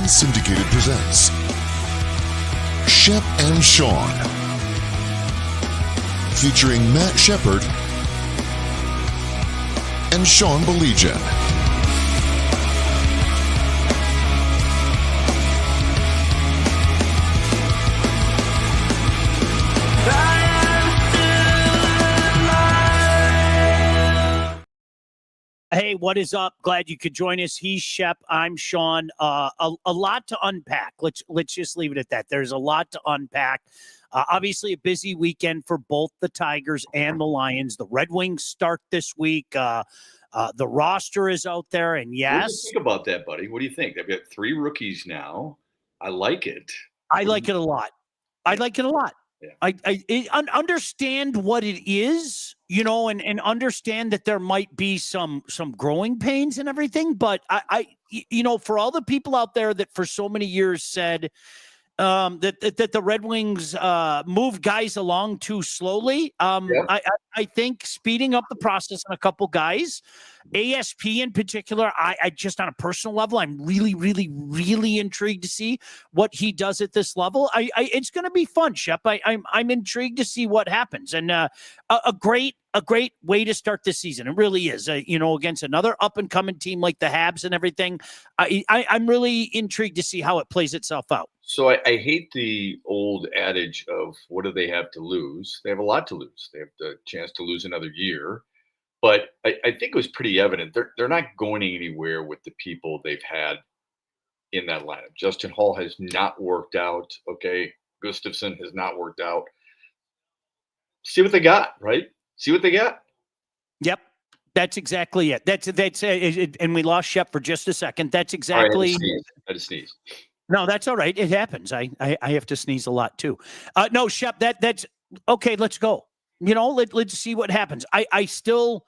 Unsyndicated presents Shep and Sean, featuring Matt Shepard and Sean Baligian. Hey, what is up? Glad you could join us. He's Shep. I'm Sean. A lot to unpack. Let's just leave it at that. There's a lot to unpack. Obviously, a busy weekend for both the Tigers and the Lions. The Red Wings start this week. The roster is out there, and yes. What do you think about that, buddy? What do you think? They've got 3 rookies now. I like it. I like it a lot. I like it a lot. Yeah. I understand what it is, and understand that there might be some growing pains and everything. But I for all the people out there that for so many years said that the Red Wings move guys along too slowly, I think speeding up the process on a couple guys, ASP in particular, I just on a personal level, I'm really, really, really intrigued to see what he does at this level. It's going to be fun, Shep. I'm intrigued to see what happens, and a great way to start this season. It really is, against another up and coming team like the Habs and everything. I'm really intrigued to see how it plays itself out. So I hate the old adage of what do they have to lose? They have a lot to lose. They have the chance to lose another year. But I think it was pretty evident they're not going anywhere with the people they've had in that lineup. Justin Hall has not worked out. Okay. Gustafsson has not worked out. See what they got, right? See what they got. Yep. That's exactly it. That's it. And we lost Shep for just a second. That's exactly. I had to sneeze. No, that's all right. It happens. I have to sneeze a lot too. No, Shep, that's okay. Let's go. Let's see what happens. I still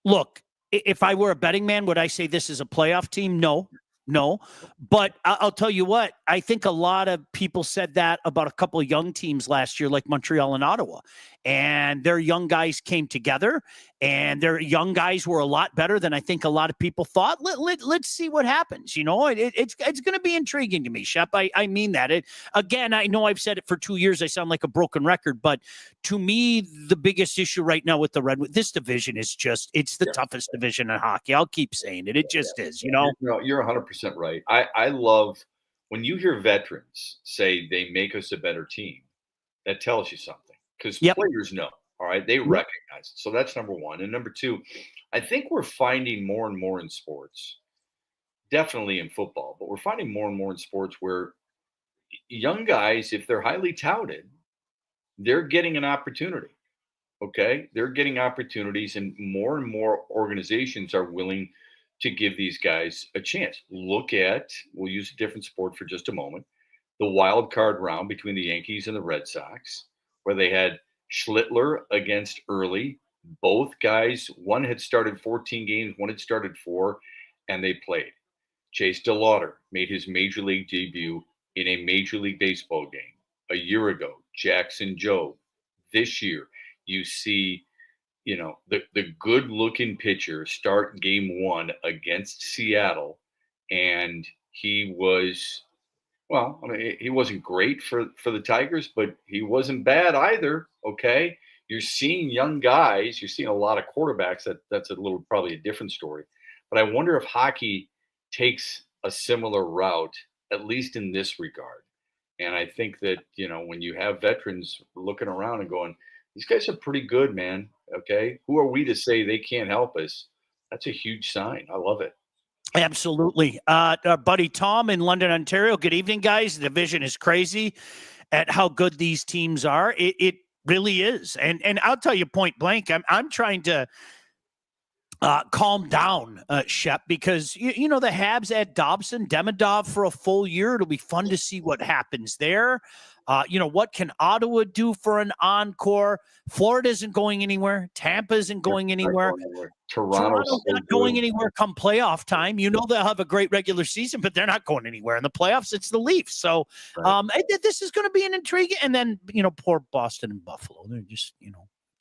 look, if I were a betting man, would I say this is a playoff team? No. But I'll tell you what, I think a lot of people said that about a couple of young teams last year, like Montreal and Ottawa, and their young guys came together, and their young guys were a lot better than I think a lot of people thought. Let's see what happens. It's going to be intriguing to me, Shep. I mean that. Again, I know I've said it for 2 years. I sound like a broken record, but to me, the biggest issue right now with the this division is it's the toughest division in hockey. I'll keep saying it. It just is, No, you're 100% right. I love when you hear veterans say they make us a better team. That tells you something. Because players know, all right? They recognize it. So that's number one. And number two, I think we're finding more and more in sports, definitely in football, but we're finding more and more in sports where young guys, if they're highly touted, they're getting an opportunity, okay? They're getting opportunities, and more organizations are willing to give these guys a chance. Look at, we'll use a different sport for just a moment, the wild card round between the Yankees and the Red Sox, where they had Schlittler against Early. Both guys, one had started 14 games, one had started 4, and they played. Chase DeLauder made his major league debut in a Major League Baseball game a year ago. Jackson Joe. This year, you see, the good-looking pitcher start game 1 against Seattle, and he was – well, I mean, he wasn't great for the Tigers, but he wasn't bad either, okay? You're seeing young guys. You're seeing a lot of quarterbacks. That's probably a different story. But I wonder if hockey takes a similar route, at least in this regard. And I think that, when you have veterans looking around and going, these guys are pretty good, man, okay? Who are we to say they can't help us? That's a huge sign. I love it. Absolutely. Our buddy Tom in London, Ontario. Good evening, guys. The division is crazy at how good these teams are. It really is. And I'll tell you point blank, I'm trying to calm down, Shep, because, the Habs add Dobson, Demidov for a full year. It'll be fun to see what happens there. What can Ottawa do for an encore? Florida isn't going anywhere. Tampa isn't going anywhere. Toronto's not going anywhere come playoff time. They'll have a great regular season, but they're not going anywhere. In the playoffs, it's the Leafs. So this is going to be an intriguing. And then, poor Boston and Buffalo. They're just,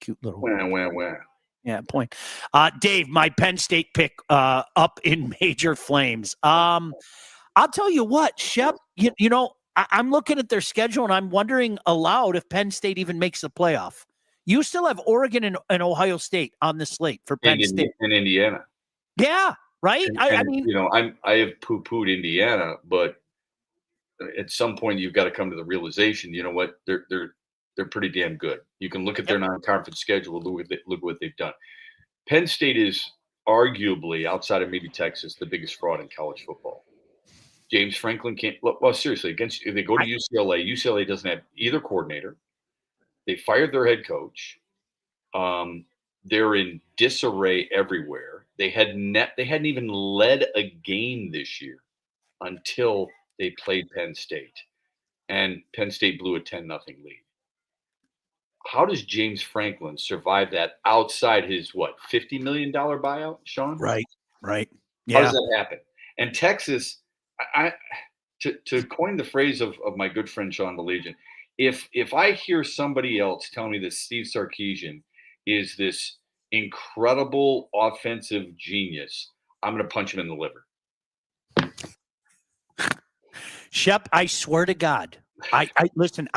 cute little. Wah. Yeah, point. Dave, my Penn State pick up in major flames. I'll tell you what, Shep, you know, I'm looking at their schedule and I'm wondering aloud if Penn State even makes the playoff. You still have Oregon and Ohio State on the slate for Penn State. And Indiana. Yeah, right? And, I mean, you know, I have poo-pooed Indiana, but at some point you've got to come to the realization, you know what, they're pretty damn good. You can look at their non-conference schedule, look what they've done. Penn State is arguably, outside of maybe Texas, the biggest fraud in college football. James Franklin can't. Well, seriously, if they go to UCLA, UCLA doesn't have either coordinator. They fired their head coach. They're in disarray everywhere. They hadn't even led a game this year until they played Penn State, and Penn State blew a 10-0 lead. How does James Franklin survive that outside his $50 million buyout, Sean? Right. Yeah. How does that happen? And Texas, to coin the phrase of my good friend Sean Baligian, if I hear somebody else tell me that Steve Sarkisian is this incredible offensive genius, I'm going to punch him in the liver. Shep, I swear to God, I listen,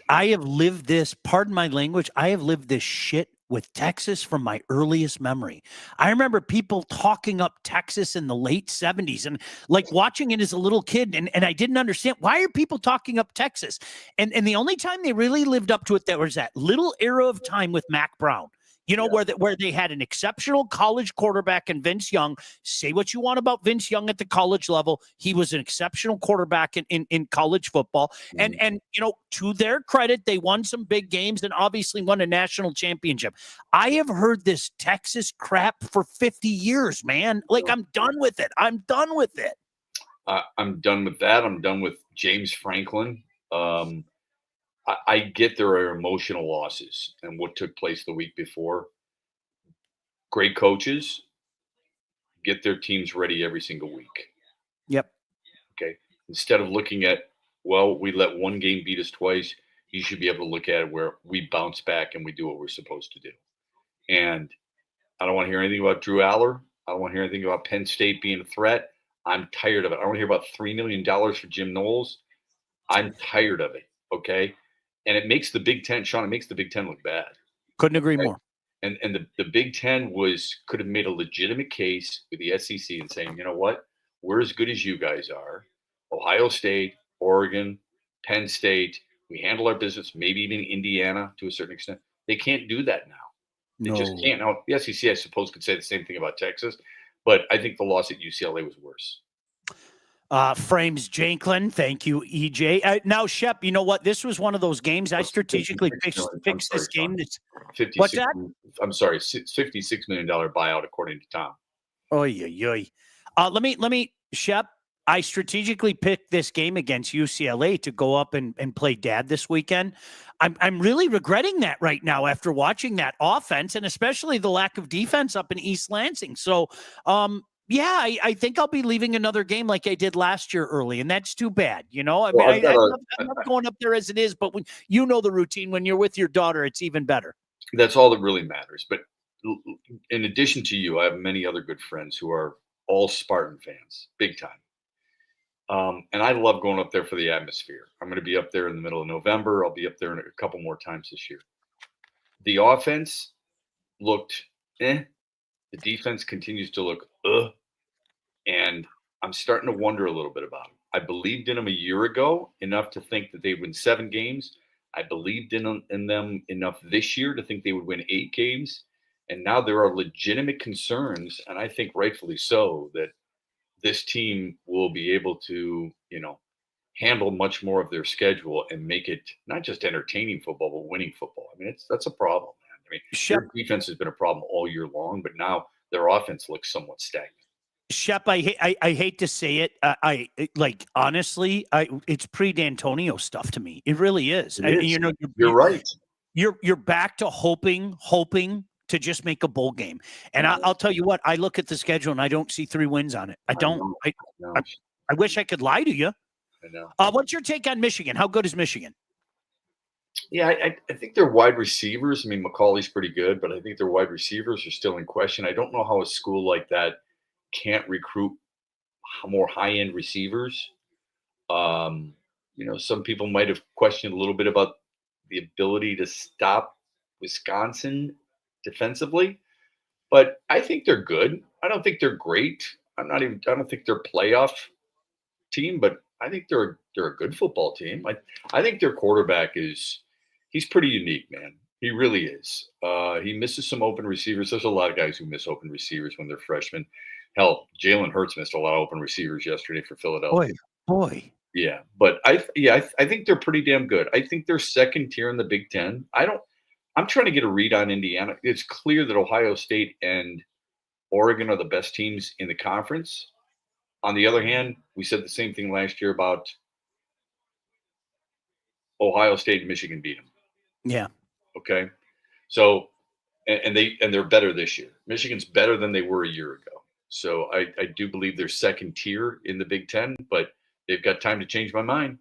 I have lived this, pardon my language, I have lived this shit with Texas from my earliest memory. I remember people talking up Texas in the late 70s and like watching it as a little kid. And I didn't understand, why are people talking up Texas? And the only time they really lived up to it, there was that little era of time with Mac Brown. You know, where they had an exceptional college quarterback in Vince Young. Say what you want about Vince Young at the college level. He was an exceptional quarterback in college football. And you know, to their credit, they won some big games and obviously won a national championship. I have heard this Texas crap for 50 years, man. Like, I'm done with it. I'm done with it. I'm done with that. I'm done with James Franklin. I get there are emotional losses and what took place the week before. Great coaches get their teams ready every single week. Yep. Okay. Instead of looking at, well, we let one game beat us twice, you should be able to look at it where we bounce back and we do what we're supposed to do. And I don't want to hear anything about Drew Aller. I don't want to hear anything about Penn State being a threat. I'm tired of it. I don't want to hear about $3 million for Jim Knowles. I'm tired of it. Okay. And it makes the Big Ten, Sean, it makes the Big Ten look bad. Couldn't agree more. And the Big Ten could have made a legitimate case with the SEC and saying, you know what, we're as good as you guys are. Ohio State, Oregon, Penn State, we handle our business, maybe even Indiana to a certain extent. They can't do that now. They just can't. Now, the SEC, I suppose, could say the same thing about Texas, but I think the loss at UCLA was worse. Frames Janklin. Thank you, EJ. Now, Shep, you know what? This was one of those games I strategically fixed this game. What's that? I'm sorry, $56 million buyout, according to Tom. Oh, yeah. Let me, Shep, I strategically picked this game against UCLA to go up and play dad this weekend. I'm really regretting that right now after watching that offense and especially the lack of defense up in East Lansing. So, yeah, I think I'll be leaving another game like I did last year early, and that's too bad. You know, I love going up there as it is, but when you know the routine, when you're with your daughter, it's even better. That's all that really matters. But in addition to you, I have many other good friends who are all Spartan fans, big time. And I love going up there for the atmosphere. I'm going to be up there in the middle of November. I'll be up there a couple more times this year. The offense looked The defense continues to look and I'm starting to wonder a little bit about them. I believed in them a year ago enough to think that they'd win 7 games. I believed in them enough this year to think they would win 8 games. And now there are legitimate concerns, and I think rightfully so, that this team will be able to, handle much more of their schedule and make it not just entertaining football, but winning football. I mean, that's a problem, man. I mean, their defense has been a problem all year long, but now their offense looks somewhat stagnant. Shep, I hate to say it. Honestly, it's pre-D'Antonio stuff to me. It really is. You're right. You're back to hoping to just make a bowl game. And I'll tell you what, I look at the schedule and I don't see 3 wins on it. I don't. I wish I could lie to you. I know. What's your take on Michigan? How good is Michigan? Yeah, I think their wide receivers. I mean, McCauley's pretty good, but I think their wide receivers are still in question. I don't know how a school like that can't recruit more high-end receivers. Some people might have questioned a little bit about the ability to stop Wisconsin defensively, but I think they're good. I don't think they're great. I don't think they're a playoff team, but I think they're a good football team. I think their quarterback he's pretty unique, man. He really is. He misses some open receivers. There's a lot of guys who miss open receivers when they're freshmen. Hell, Jalen Hurts missed a lot of open receivers yesterday for Philadelphia. Boy. Yeah, but I think they're pretty damn good. I think they're second tier in the Big Ten. I'm trying to get a read on Indiana. It's clear that Ohio State and Oregon are the best teams in the conference. On the other hand, we said the same thing last year about Ohio State and Michigan beat them. Yeah. Okay. So, and they're better this year. Michigan's better than they were a year ago. So I do believe they're second tier in the Big Ten, but they've got time to change my mind.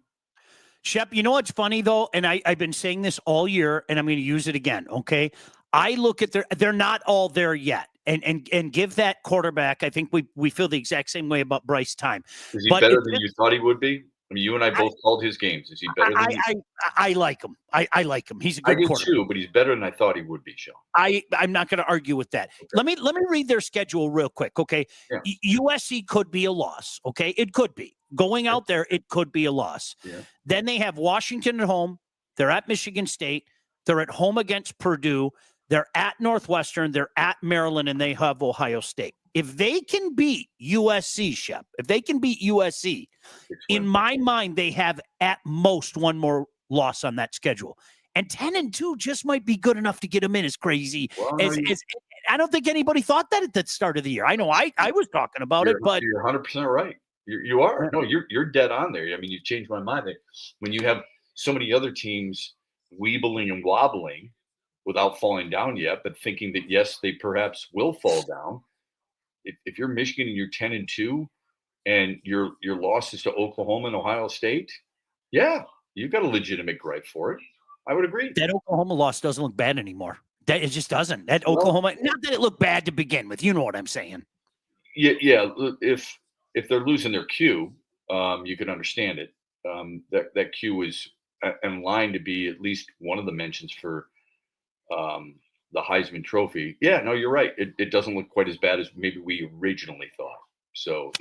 Shep, you know what's funny though, and I've been saying this all year, and I'm going to use it again. Okay, I look at they're not all there yet, and give that quarterback. I think we feel the exact same way about Bryce Time. Is he better than you thought he would be? I mean, you and I both called his games. Is he better than you? I like him. I like him. He's a good quarterback. Too, but he's better than I thought he would be, Sean. I'm not going to argue with that. Okay. Let me read their schedule real quick. Okay, yeah. USC could be a loss. Okay, it could be. Going out there, it could be a loss. Yeah. Then they have Washington at home. They're at Michigan State. They're at home against Purdue. They're at Northwestern. They're at Maryland, and they have Ohio State. If they can beat USC, Shep, in my mind, they have at most one more loss on that schedule. And 10-2 just might be good enough to get them in as crazy. Well, I don't think anybody thought that at the start of the year. I know I was talking about it, but you're 100% right. You are. No, you're dead on there. I mean, you changed my mind. When you have so many other teams weebling and wobbling without falling down yet, but thinking that, yes, they perhaps will fall down. If you're Michigan and you're 10-2 and your losses to Oklahoma and Ohio State, yeah, you've got a legitimate gripe for it. I would agree. That Oklahoma loss doesn't look bad anymore. It just doesn't. That Oklahoma, not that it looked bad to begin with. You know what I'm saying? Yeah. If they're losing their Q, you can understand it. That Q is in line to be at least one of the mentions for the Heisman Trophy. Yeah, no, you're right. It doesn't look quite as bad as maybe we originally thought. So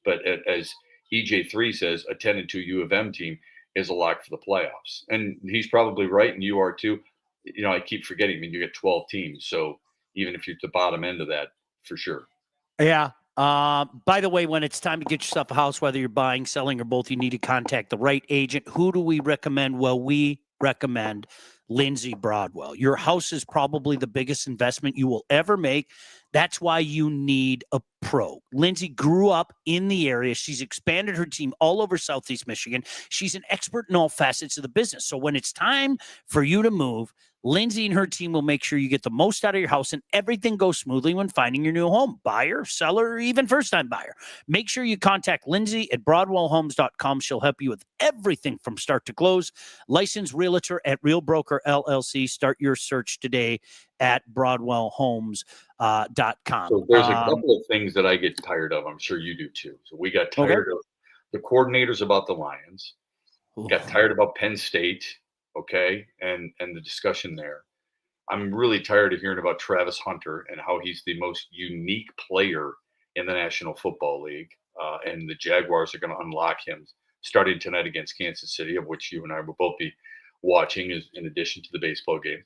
but as EJ3 says, a 10-2 U of M team is a lock for the playoffs, and he's probably right, and you are too. You know, I keep forgetting. I mean, you get 12 teams, so even if you're at the bottom end of that, for sure. Yeah. By the way, when it's time to get yourself a house, whether you're buying, selling, or both, you need to contact the right agent. Who do we recommend? Well, we recommend Lindsay Broadwell. Your house is probably the biggest investment you will ever make. That's why you need a pro. Lindsay grew up in the area. She's expanded her team all over Southeast Michigan. She's an expert in all facets of the business. So when it's time for you to move, Lindsay and her team will make sure you get the most out of your house and everything goes smoothly when finding your new home. Buyer, seller, or even first-time buyer. Make sure you contact Lindsay at BroadwellHomes.com. She'll help you with everything from start to close. Licensed realtor at Real Broker LLC. Start your search today at BroadwellHomes.com. So there's a couple of things that I get tired of. I'm sure you do too. So we got tired of the coordinators about the Lions. Got tired about Penn State. Okay, and the discussion there. I'm really tired of hearing about Travis Hunter and how he's the most unique player in the National Football League, and the Jaguars are going to unlock him starting tonight against Kansas City, of which you and I will both be watching, in addition to the baseball game.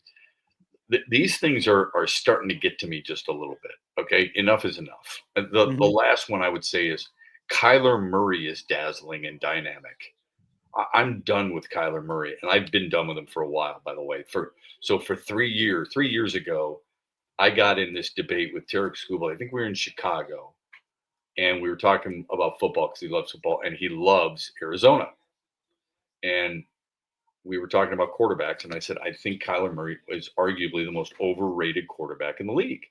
These things are starting to get to me just a little bit. Okay, enough is enough. The last one I would say is Kyler Murray is dazzling and dynamic. I'm done with Kyler Murray, and I've been done with him for a while, by the way. For 3 years ago, I got in this debate with Tarek Skubal. I think we were in Chicago, and we were talking about football because he loves football, and he loves Arizona. And we were talking about quarterbacks, and I said, I think Kyler Murray is arguably the most overrated quarterback in the league.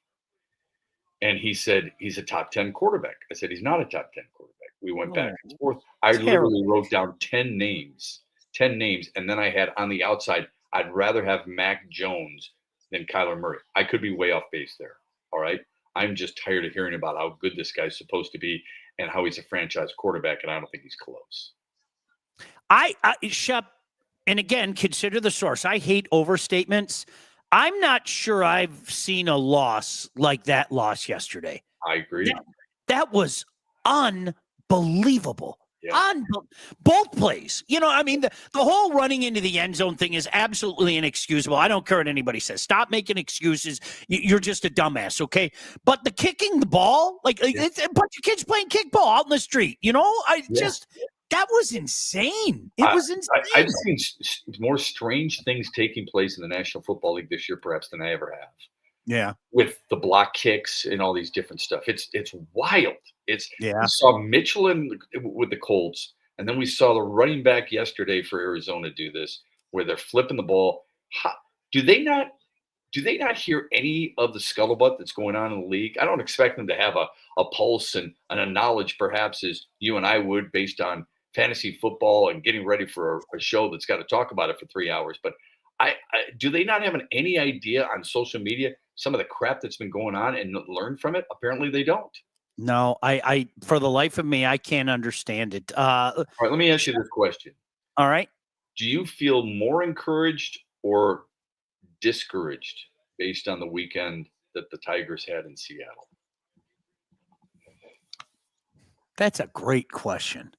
And he said, he's a top 10 quarterback. I said, he's not a top 10 quarterback. We went back and forth. I literally wrote down 10 names. And then I had on the outside, I'd rather have Mac Jones than Kyler Murray. I could be way off base there. All right. I'm just tired of hearing about how good this guy's supposed to be and how he's a franchise quarterback, and I don't think he's close. Shep, and again, consider the source. I hate overstatements. I'm not sure I've seen a loss like that loss yesterday. I agree. That was unbelievable. Yeah. Both plays. I mean, the whole running into the end zone thing is absolutely inexcusable. I don't care what anybody says. Stop making excuses. You're just a dumbass, okay? But the kicking the ball, it's a bunch of kids playing kickball out in the street, that was insane. It was insane. I've seen more strange things taking place in the National Football League this year, perhaps, than I ever have. Yeah. With the block kicks and all these different stuff. It's wild. We saw Mitchell with the Colts, and then we saw the running back yesterday for Arizona do this, where they're flipping the ball. Do they not hear any of the scuttlebutt that's going on in the league? I don't expect them to have a pulse and a knowledge, perhaps, as you and I would, based on fantasy football and getting ready for a show that's got to talk about it for 3 hours. But do they not have any idea on social media some of the crap that's been going on and learn from it? Apparently they don't. No, I for the life of me, I can't understand it. All right, let me ask you this question. All right. Do you feel more encouraged or discouraged based on the weekend that the Tigers had in Seattle? That's a great question.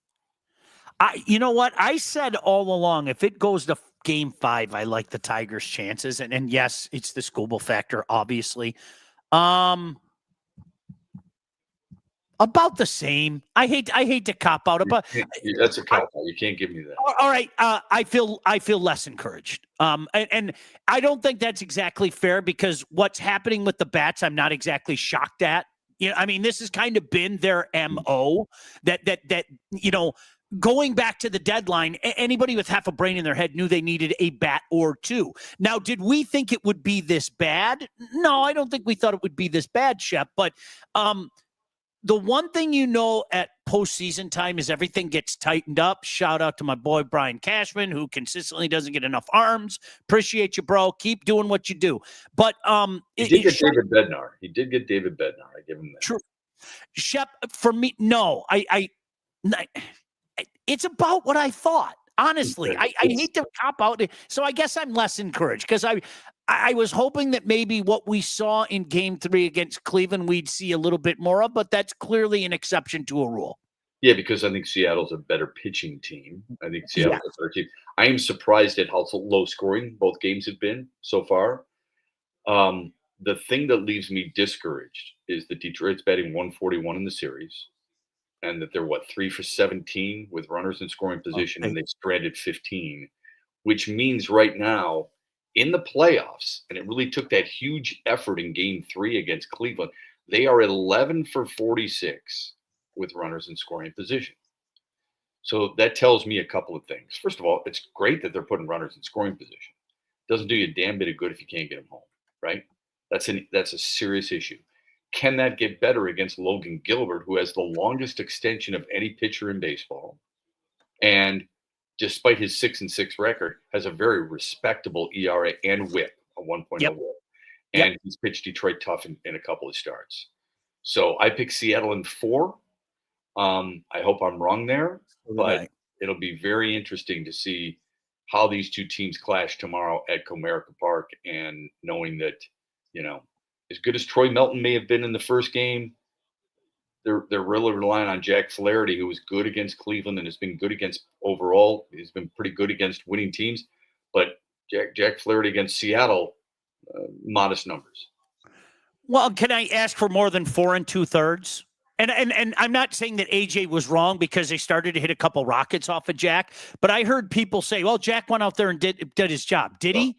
You know what? I said all along, if it goes to Game 5, I like the Tigers' chances. And yes, it's the Scooble factor, obviously. About the same. I hate to cop out, but that's a cop out. You can't give me that. All right. I feel less encouraged. And I don't think that's exactly fair, because what's happening with the bats, I'm not exactly shocked at. I mean, this has kind of been their MO that going back to the deadline, anybody with half a brain in their head knew they needed a bat or two. Now, did we think it would be this bad? No, I don't think we thought it would be this bad, Shep. But the one thing at postseason time is everything gets tightened up. Shout out to my boy Brian Cashman, who consistently doesn't get enough arms. Appreciate you, bro. Keep doing what you do. But he did get David Bednar. He did get David Bednar. I give him that. True. Shep, for me, no. It's about what I thought. Honestly, I hate to cop out. So I guess I'm less encouraged, because I was hoping that maybe what we saw in Game 3 against Cleveland, we'd see a little bit more of, but that's clearly an exception to a rule. Yeah, because I think Seattle's a better pitching team. I think Seattle's a better team. I am surprised at how low scoring both games have been so far. The thing that leaves me discouraged is that Detroit's batting 141 in the series, and that they're 3 for 17 with runners in scoring position, and they've stranded 15, which means right now in the playoffs, and it really took that huge effort in Game 3 against Cleveland, they are 11 for 46 with runners in scoring position. So that tells me a couple of things. First of all, it's great that they're putting runners in scoring position. It doesn't do you a damn bit of good if you can't get them home, right? That's a serious issue. Can that get better against Logan Gilbert, who has the longest extension of any pitcher in baseball, and despite his 6-6 record, has a very respectable ERA and WHIP, a 1.0 WHIP, and he's pitched Detroit tough in a couple of starts. So I picked Seattle in 4. I hope I'm wrong there, but it'll be very interesting to see how these two teams clash tomorrow at Comerica Park, and knowing that, as good as Troy Melton may have been in the first game, they're really relying on Jack Flaherty, who was good against Cleveland and has been good against overall. He's been pretty good against winning teams, but Jack Flaherty against Seattle, modest numbers. Well, can I ask for more than 4 2/3? And I'm not saying that AJ was wrong, because they started to hit a couple rockets off of Jack, but I heard people say, well, Jack went out there and did his job. Did he?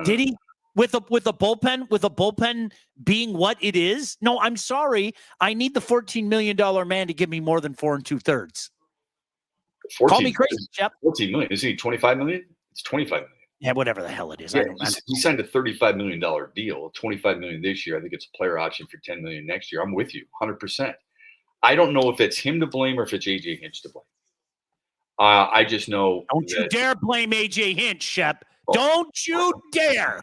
Did he? With a bullpen being what it is? No, I'm sorry. I need the $14 million man to give me more than 4 2/3. Call me crazy, Shep. 14 million. Isn't he 25 million? It's 25 million. Yeah, whatever the hell it is. Yeah, he signed a $35 million deal, $25 million this year. I think it's a player option for $10 million next year. I'm with you 100%. I don't know if it's him to blame or if it's AJ Hinch to blame. I just know. Don't you dare blame AJ Hinch, Shep. Don't you dare.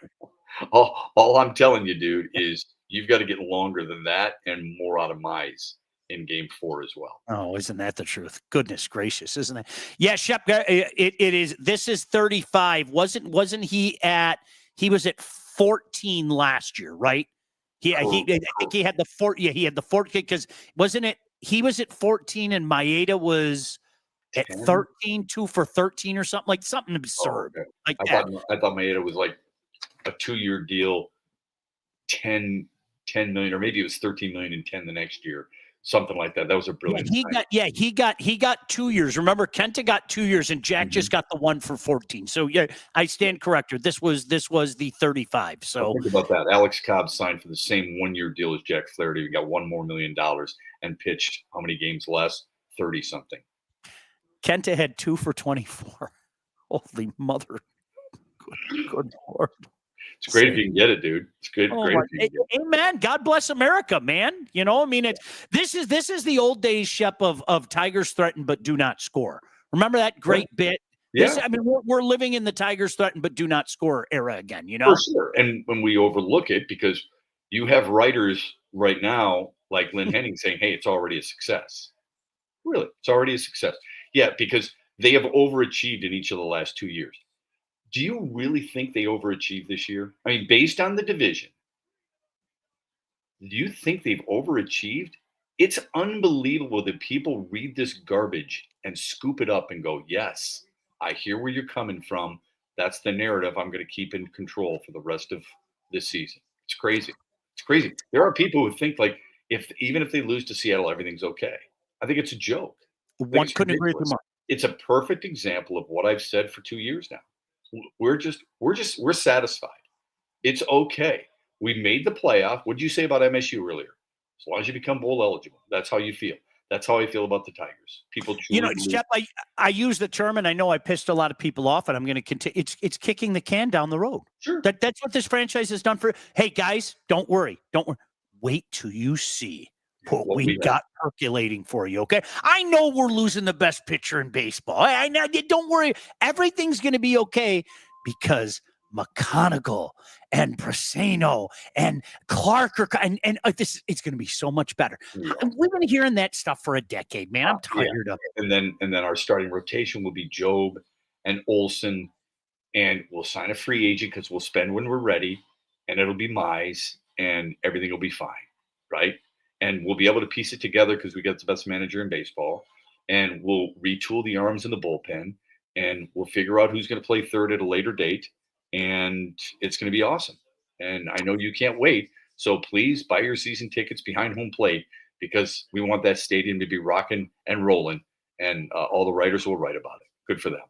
All I'm telling you, dude, is you've got to get longer than that and more out of Mize. in Game 4 as well. Oh, isn't that the truth? Goodness gracious, isn't it? Yeah, Shep, it is. This is 35. Wasn't he at? He was at 14 last year, right? I think he had the 4. Yeah, he had the 14 because wasn't it? He was at 14 and Maeda was at 13, 2 for 13 or something absurd. Okay. Like I thought Maeda was like a 2-year deal, 10 million, or maybe it was 13 million and 10 the next year. Something like that. That was a brilliant. He got 2 years. Remember, Kenta got 2 years, and Jack just got the 1 for 14. So yeah, I stand corrected. This was the 35. So think about that. Alex Cobb signed for the same 1-year deal as Jack Flaherty. He got $1 more million and pitched how many games less? 30 something. Kenta had 2 for 24. Holy mother! Good Lord. It's great if you can get it, dude. It's good. Great if you can get it. Amen. God bless America, man. You know, I mean, this is the old days, Shep, of Tigers threaten but do not score. Remember that great bit? Yeah. We're living in the Tigers threaten but do not score era again, you know? For sure. And when we overlook it, because you have writers right now like Lynn Henning saying, hey, it's already a success. Really? It's already a success. Yeah, because they have overachieved in each of the last 2 years. Do you really think they overachieved this year? I mean, based on the division, do you think they've overachieved? It's unbelievable that people read this garbage and scoop it up and go, yes, I hear where you're coming from. That's the narrative I'm going to keep in control for the rest of this season. It's crazy. It's crazy. There are people who think like even if they lose to Seattle, everything's okay. I think it's a joke. One couldn't agree with you more. It's a perfect example of what I've said for 2 years now. We're satisfied. It's okay. We made the playoff. What did you say about MSU earlier? As long as you become bowl eligible, that's how you feel. That's how I feel about the Tigers. People, Shep, I use the term, and I know I pissed a lot of people off, and I'm going to continue. It's kicking the can down the road. Sure, that's what this franchise has done for. Hey guys, don't worry. Wait till you see what we got percolating for you, okay? I know we're losing the best pitcher in baseball. I know. Don't worry. Everything's going to be okay because McConaughey and Presano and Clark and it's going to be so much better. Yeah. We've been hearing that stuff for a decade, man. I'm tired of it. And then our starting rotation will be Job and Olsen, and we'll sign a free agent because we'll spend when we're ready, and it'll be Mize, and everything will be fine, right? And we'll be able to piece it together because we got the best manager in baseball, and we'll retool the arms in the bullpen, and we'll figure out who's going to play third at a later date, and it's going to be awesome. And I know you can't wait, so please buy your season tickets behind home plate because we want that stadium to be rocking and rolling, and all the writers will write about it. Good for them.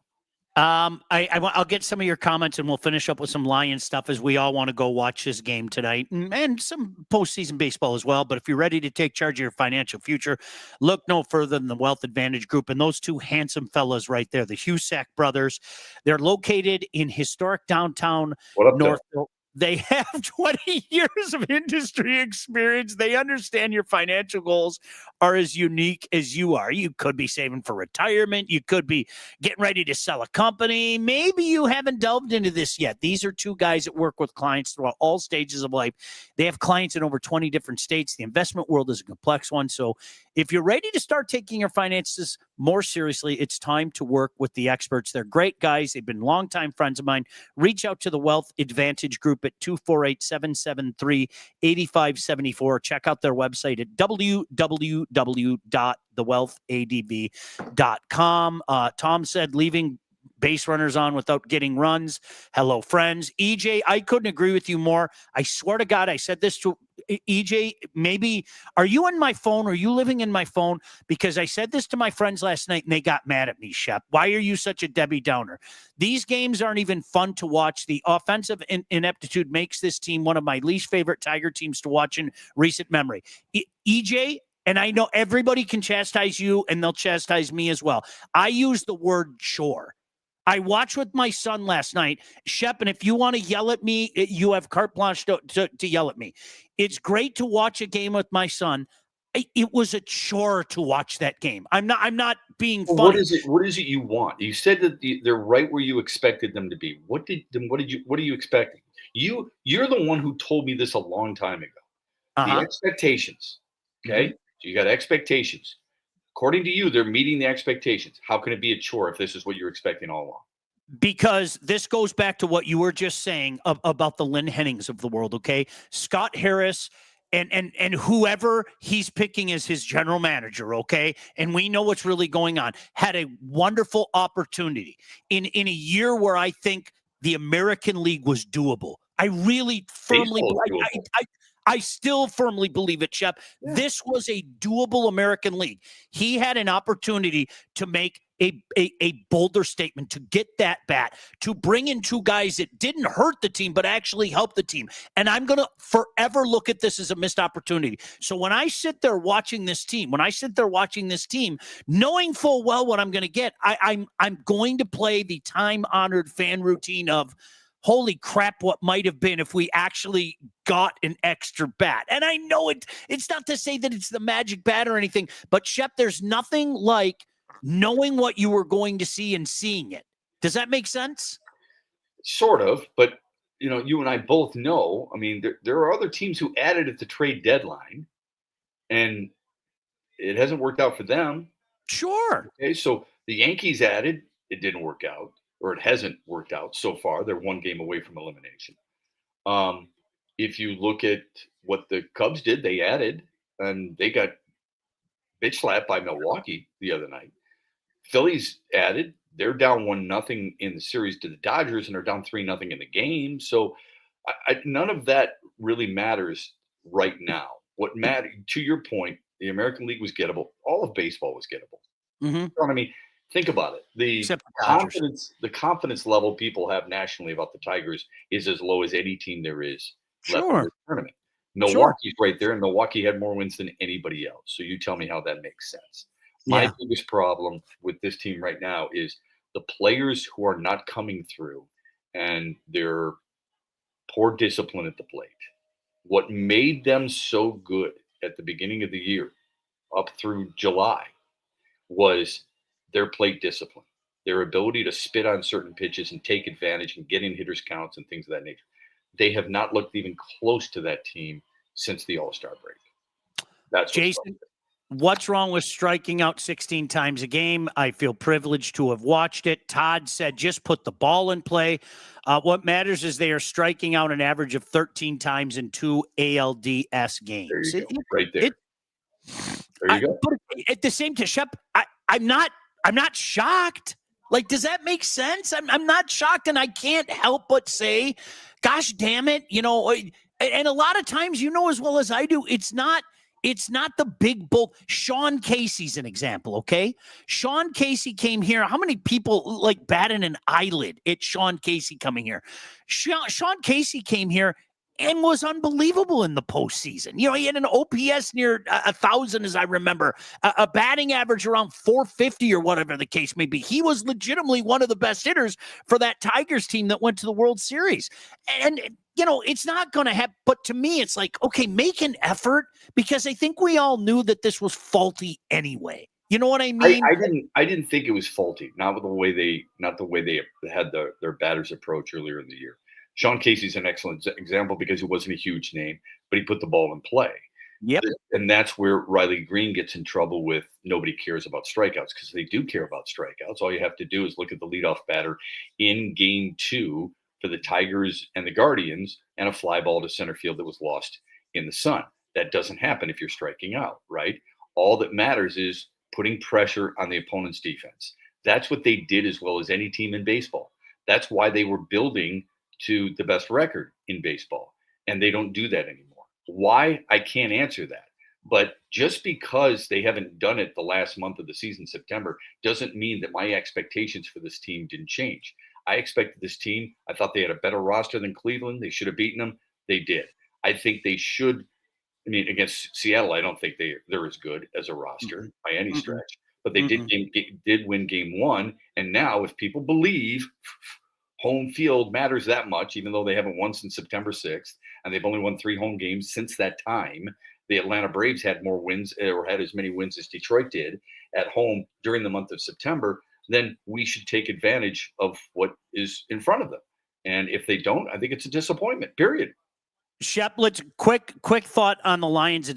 I'll get some of your comments and we'll finish up with some Lions stuff as we all want to go watch this game tonight and some postseason baseball as well. But if you're ready to take charge of your financial future, look no further than the Wealth Advantage Group and those two handsome fellas right there, the Husak brothers. They're located in historic downtown Northville. They have 20 years of industry experience. They understand your financial goals are as unique as you are. You could be saving for retirement. You could be getting ready to sell a company. Maybe you haven't delved into this yet. These are two guys that work with clients throughout all stages of life. They have clients in over 20 different states. The investment world is a complex one. So if you're ready to start taking your finances more seriously, it's time to work with the experts. They're great guys. They've been longtime friends of mine. Reach out to the Wealth Advantage Group at 248-773-8574. Check out their website at www.thewealthadv.com. Tom said leaving base runners on without getting runs. Hello, friends. EJ, I couldn't agree with you more. I swear to God, I said this to EJ. Maybe, are you in my phone? Are you living in my phone? Because I said this to my friends last night and they got mad at me, Shep. Why are you such a Debbie Downer? These games aren't even fun to watch. The offensive ineptitude makes this team one of my least favorite Tiger teams to watch in recent memory. EJ, and I know everybody can chastise you and they'll chastise me as well. I use the word chore. I watched with my son last night, Shep, and if you want to yell at me, you have carte blanche to yell at me. It's great to watch a game with my son. It was a chore to watch that game. I'm not being funny. What is it you want? You said that they're right where you expected them to be. What are you expecting? You're the one who told me this a long time ago. The expectations, okay? So you got expectations. According to you, they're meeting the expectations. How can it be a chore if this is what you're expecting all along? Because this goes back to what you were just saying about the Lynn Hennings of the world, okay? Scott Harris and whoever he's picking as his general manager, okay? And we know what's really going on. Had a wonderful opportunity in a year where I think the American League was doable. I really firmly I still firmly believe it, Shep. Yeah. This was a doable American League. He had an opportunity to make a bolder statement, to get that bat, to bring in two guys that didn't hurt the team, but actually helped the team. And I'm going to forever look at this as a missed opportunity. So when I sit there watching this team, knowing full well what I'm going to get, I'm going to play the time-honored fan routine of, holy crap, what might have been if we actually got an extra bat. And I know it's not to say that it's the magic bat or anything, but Shep, there's nothing like knowing what you were going to see and seeing it. Does that make sense? Sort of, but you and I both know, I mean, there are other teams who added at the trade deadline and it hasn't worked out for them. Sure. Okay, so the Yankees added, it didn't work out, or it hasn't worked out so far. They're one game away from elimination. If you look at what the Cubs did, they added and they got bitch slapped by Milwaukee the other night. Phillies added, they're down 1-0 in the series to the Dodgers, and they're down 3-0 in the game. So none of that really matters right now. What matters, to your point, the American League was gettable. All of baseball was gettable. Mm-hmm. You know what I mean? Think about it. The confidence level people have nationally about the Tigers is as low as any team there is left in the tournament. Milwaukee's right there, and Milwaukee had more wins than anybody else. So you tell me how that makes sense. My biggest problem with this team right now is the players who are not coming through and their poor discipline at the plate. What made them so good at the beginning of the year up through July was their plate discipline, their ability to spit on certain pitches and take advantage and get in hitters' counts and things of that nature. They have not looked even close to that team since the All-Star break. That's Jason. What's wrong with striking out 16 times a game? I feel privileged to have watched it. Todd said, just put the ball in play. What matters is they are striking out an average of 13 times in 2 ALDS games. There you go. Right there. There you go. But at the same time, Shep, I'm not shocked. Like, does that make sense? I'm not shocked, and I can't help but say, gosh damn it, and a lot of times, as well as I do, it's not the big bull. Sean Casey's an example, okay? Sean Casey came here. How many people batted an eyelid at Sean Casey coming here? Sean Casey came here and was unbelievable in the postseason. He had an OPS near 1,000, as I remember, a batting average around 450 or whatever the case may be. He was legitimately one of the best hitters for that Tigers team that went to the World Series. And it's not going to happen. But to me, it's like, okay, make an effort, because I think we all knew that this was faulty anyway. You know what I mean? I didn't think it was faulty. Not the way they had their batters approach earlier in the year. Sean Casey's an excellent example because he wasn't a huge name, but he put the ball in play. Yep. And that's where Riley Green gets in trouble with nobody cares about strikeouts, because they do care about strikeouts. All you have to do is look at the leadoff batter in game 2 for the Tigers and the Guardians, and a fly ball to center field that was lost in the sun. That doesn't happen if you're striking out, right? All that matters is putting pressure on the opponent's defense. That's what they did as well as any team in baseball. That's why they were building to the best record in baseball, and they don't do that anymore. Why? I can't answer that. But just because they haven't done it the last month of the season, September, doesn't mean that my expectations for this team didn't change. I expected this team. I thought they had a better roster than Cleveland. They should have beaten them. They did. I think they should. I mean, against Seattle, I don't think they're as good as a roster by any stretch. But they did win game 1. And now, if people believe home field matters that much, even though they haven't won since September 6th, and they've only won 3 home games since that time. The Atlanta Braves had more wins, or had as many wins as Detroit did at home during the month of September. Then we should take advantage of what is in front of them. And if they don't, I think it's a disappointment, period. Shep, let's quick thought on the Lions in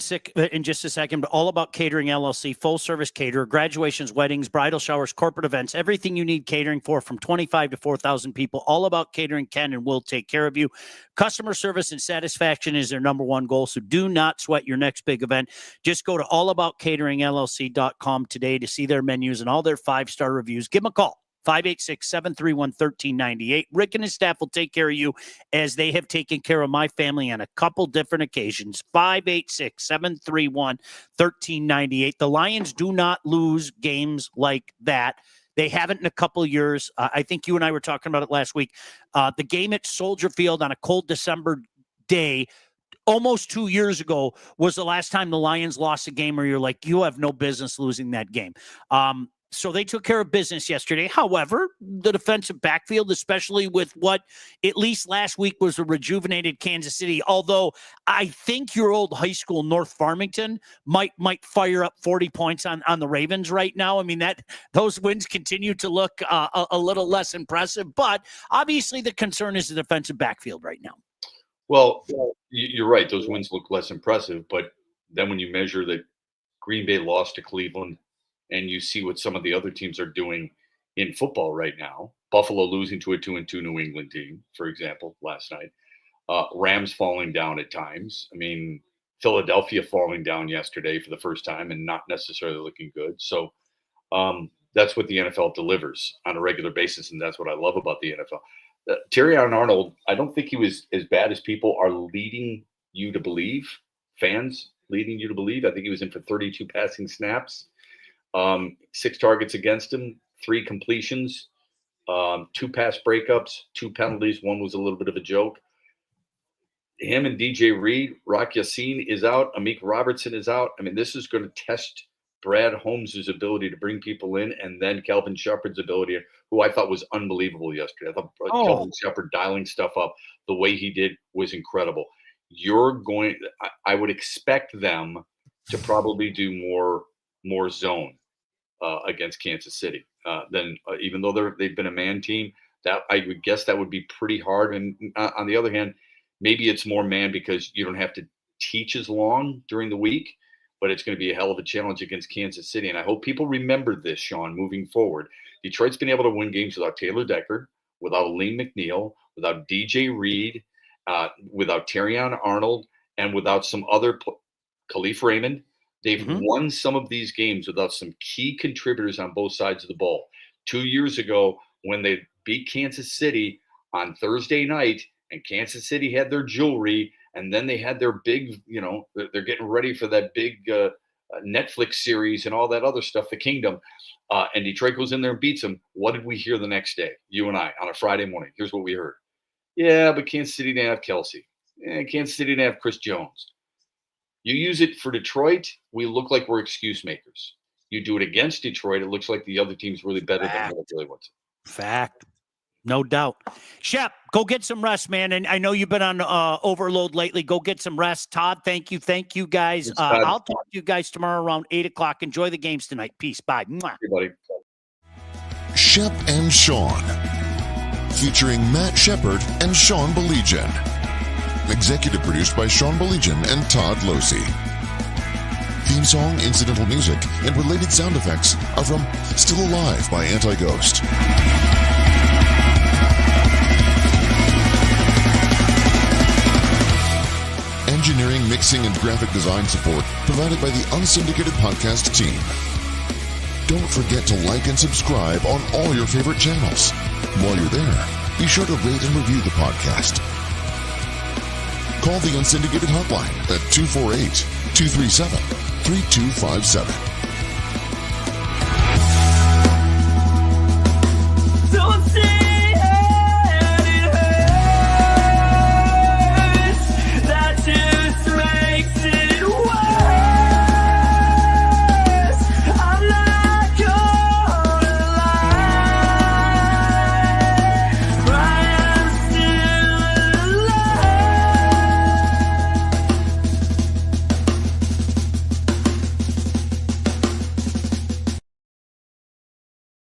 just a second, but All About Catering LLC, full service caterer, graduations, weddings, bridal showers, corporate events, everything you need catering for from 25 to 4,000 people. All About Catering can and will take care of you. Customer service and satisfaction is their number one goal, so do not sweat your next big event. Just go to allaboutcateringllc.com today to see their menus and all their 5-star reviews. Give them a call. 586-731-1398. Rick and his staff will take care of you as they have taken care of my family on a couple different occasions. 586-731-1398. The Lions do not lose games like that. They haven't in a couple of years. I think you and I were talking about it last week. The game at Soldier Field on a cold December day almost 2 years ago was the last time the Lions lost a game where you're like, you have no business losing that game. So they took care of business yesterday. However, the defensive backfield, especially with what at least last week was a rejuvenated Kansas City, although I think your old high school North Farmington might fire up 40 points on the Ravens right now. I mean, those wins continue to look a little less impressive, but obviously the concern is the defensive backfield right now. Well, you're right. Those wins look less impressive, but then when you measure that Green Bay lost to Cleveland, and you see what some of the other teams are doing in football right now. Buffalo losing to a 2-2 New England team, for example, last night. Rams falling down at times. I mean, Philadelphia falling down yesterday for the first time and not necessarily looking good. So that's what the NFL delivers on a regular basis, and that's what I love about the NFL. Terrion Arnold, I don't think he was as bad as people are leading you to believe, fans leading you to believe. I think he was in for 32 passing snaps. 6 targets against him, 3 completions, 2 pass breakups, 2 penalties. One was a little bit of a joke. Him and DJ Reed, Rock Yassin is out. Amik Robertson is out. I mean, this is going to test Brad Holmes' ability to bring people in, and then Kelvin Shepard's ability, who I thought was unbelievable yesterday. I thought Kelvin Shepard dialing stuff up the way he did was incredible. I would expect them to probably do more zone against Kansas City. Then even though they've been a man team, that I would guess that would be pretty hard. And on the other hand, maybe it's more man because you don't have to teach as long during the week, but it's going to be a hell of a challenge against Kansas City. And I hope people remember this, Sean, moving forward. Detroit's been able to win games without Taylor Decker, without Lee McNeil, without DJ Reed, without Terrion Arnold, and without some other Khalif Raymond. They've won some of these games without some key contributors on both sides of the ball. 2 years ago, when they beat Kansas City on Thursday night, and Kansas City had their jewelry, and then they had their big, they're getting ready for that big Netflix series and all that other stuff, The Kingdom, and Detroit goes in there and beats them. What did we hear the next day, you and I, on a Friday morning? Here's what we heard. Yeah, but Kansas City didn't have Kelsey. Kansas City didn't have Chris Jones. You use it for Detroit, we look like we're excuse makers. You do it against Detroit, it looks like the other team's really better than what it really was. Fact. No doubt. Shep, go get some rest, man. And I know you've been on overload lately. Go get some rest. Todd, thank you. Thank you, guys. I'll talk to you guys tomorrow around 8 o'clock. Enjoy the games tonight. Peace. Bye. Mwah. Everybody. Shep and Sean, featuring Matt Shepard and Sean Baligian. Executive produced by Sean Baligian and Todd Losey. Theme song, incidental music, and related sound effects are from Still Alive by Anti-Ghost. Engineering, mixing, and graphic design support provided by the Unsyndicated Podcast team. Don't forget to like and subscribe on all your favorite channels. While you're there, be sure to rate and review the podcast. Call the Unsyndicated hotline at 248-237-3257.